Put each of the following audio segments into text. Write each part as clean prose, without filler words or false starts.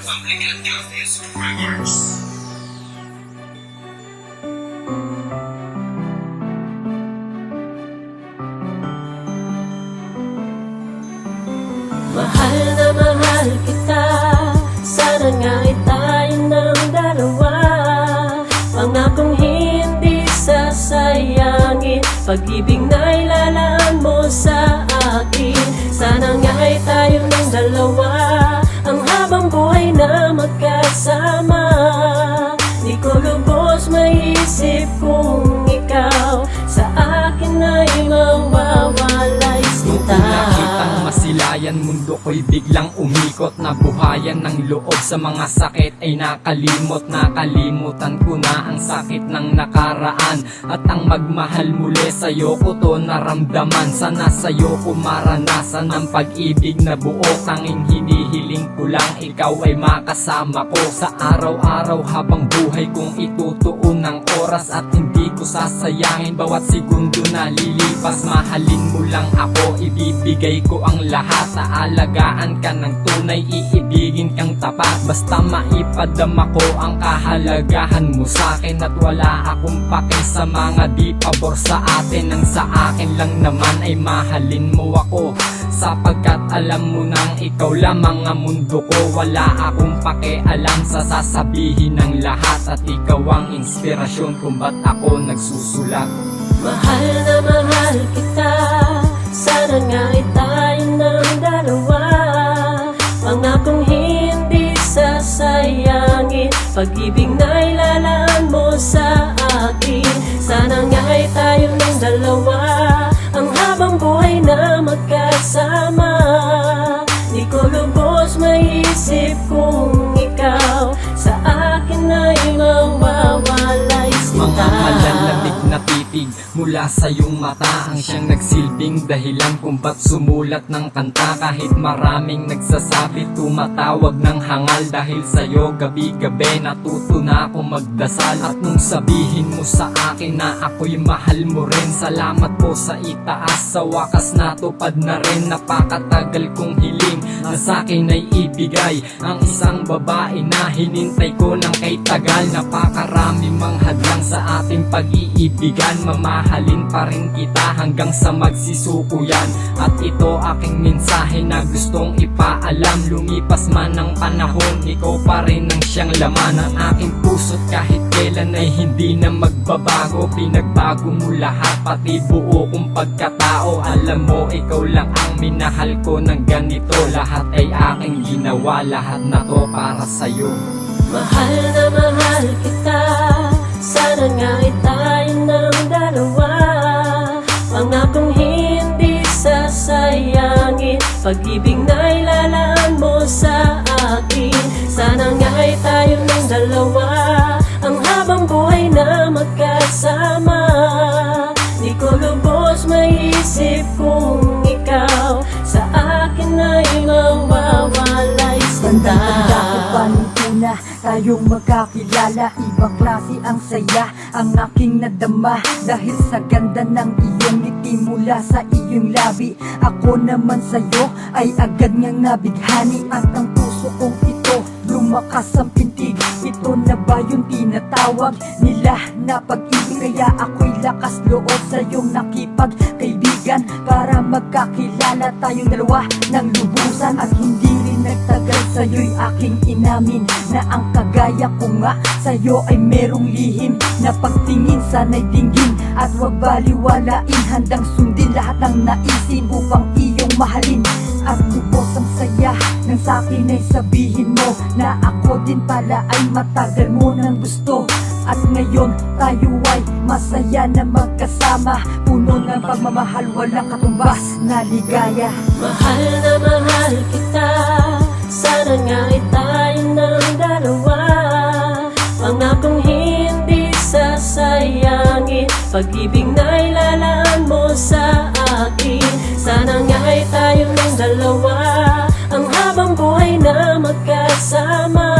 Republican Justice Records. Mahal na mahal kita, sana nga ay tayo ng dalawa. Pangakong hindi sasayangin, pag-ibig na ilalaan mo sa akin. Sana nga ay tayo ng dalawa, ang habang buhay na magkasama. Di ko lubos maisip kung ikaw sa akin ay mawawalay sinta. Nakitang masilayan, mundo ko'y biglang umikot. Nabuhayan ng loob sa mga sakit ay nakalimutan ko na ang sakit ng nakaraan. At ang magmahal muli sa'yo ko to naramdaman. Sana sa'yo ko maranasan ang pag-ibig na buo. Tanging hinihiling ko lang ikaw ay makasama ko sa araw-araw habang buhay kong itutuon ng oras. At hindi ko sasayangin bawat segundo na lilipas. Mahalin mo lang ako, ibibigay ko ang lahat. Aalagaan ka ng tunay, iibigin kang tapat. Basta maipadama ko ang kahalagahan mo sa'kin. At wala akong pake sa mga di pabor sa atin. Ang sa akin lang naman ay mahalin mo ako, sapagkat alam mo nang ikaw lamang ang mundo ko. Wala akong pakialam sa sasabihin ng lahat. At ikaw ang inspirasyon kung ba't ako nagsusulat. Mahal na mahal kita, sana nga ay tayo ng dalawa. Pangakong hindi sasayangin, pag-ibig na ilalaan mo sa akin. Sana nga ay tayo ng dalawa, ang habang buhay na magkasama. Di ko lubos maisip kung ikaw sa akin ay mawawalay sinta. Mga malalamig na titig mula sa iyong mata ang siyang nagsilbing dahilan kung ba't sumulat ng kanta. Kahit maraming nagsasabi, tumatawag ng hangal. Dahil sa'yo gabi-gabi natuto na ako magdasal. At nung sabihin mo sa akin na ako'y mahal mo rin, salamat po sa itaas, sa wakas natupad na rin. Napakatagal kong hiling na sa'kin ay ibigay ang isang babae na hinintay ko ng kay tagal. Napakarami mang hadlang sa ating pag-iibigan, mamahalin pa rin kita hanggang sa magsisuko yan. At ito aking mensahe na gustong ipaalam. Lumipas man ang panahon, ikaw pa rin ang siyang laman. Ang aking puso't kahit kailan ay hindi na magbabago. Pinagbago mo lahat, pati buo kong pagkatao. Alam mo, ikaw lang ang minahal ko ng ganito. Lahat ay aking ginawa, lahat na to para sa'yo. Mahal na mahal kita, sana nga ay tayo ng dalawa. Pangakong hindi sasayangin, pag-ibig na ilalaan mo sa akin. Sana nga ay tayo ng dalawa, ang habang buhay na magkasama. Di ko lubos maisip kung ikaw sa akin ay mawawalay sinta. Na tayong magkakilala, ibang klase ang saya ang aking nadama. Dahil sa ganda ng iyong ngiti mula sa iyong labi, ako naman sa'yo ay agad niyang nabighani. At ang puso kong ito, lumakas ang pintig. Ito na ba yung tinatawag nila na pag-ibig? Kaya ako'y lakas loob sa'yong nakipagkaibigan, para magkakilala tayong dalawa ng lubusan. At hindi rin nagtagal sa'yo'y aking inamin na ang kagaya ko nga sa'yo ay merong lihim. Na pagtingin sana'y dinggin at huwag baliwalain. Handang sundin lahat ng naisin upang iyong mahalin. At lubos ang saya nang sa'kin ay sabihin mo na ako din pala ay matagal mo nang gusto. At ngayon tayo ay masaya na magkasama, puno ng pagmamahal, walang katumbas na ligaya. Mahal na mahal kita, sana nga ay tayo ng dalawa. Pangakong hindi sasayangin, pag-ibig na ilalaan mo sa akin. Sana nga ay tayo ng dalawa, ang habang buhay na magkasama.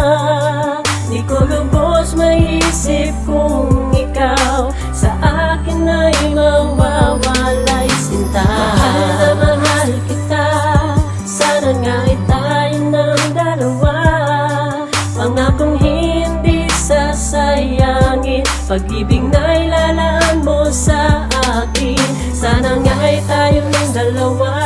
Di ko lubos maisip kung ikaw sa akin ay mawawalay sinta. Mahal na mahal kita, sana nga Pag-ibig na ilalaan mo sa akin. Sana nga ay tayong dalawa.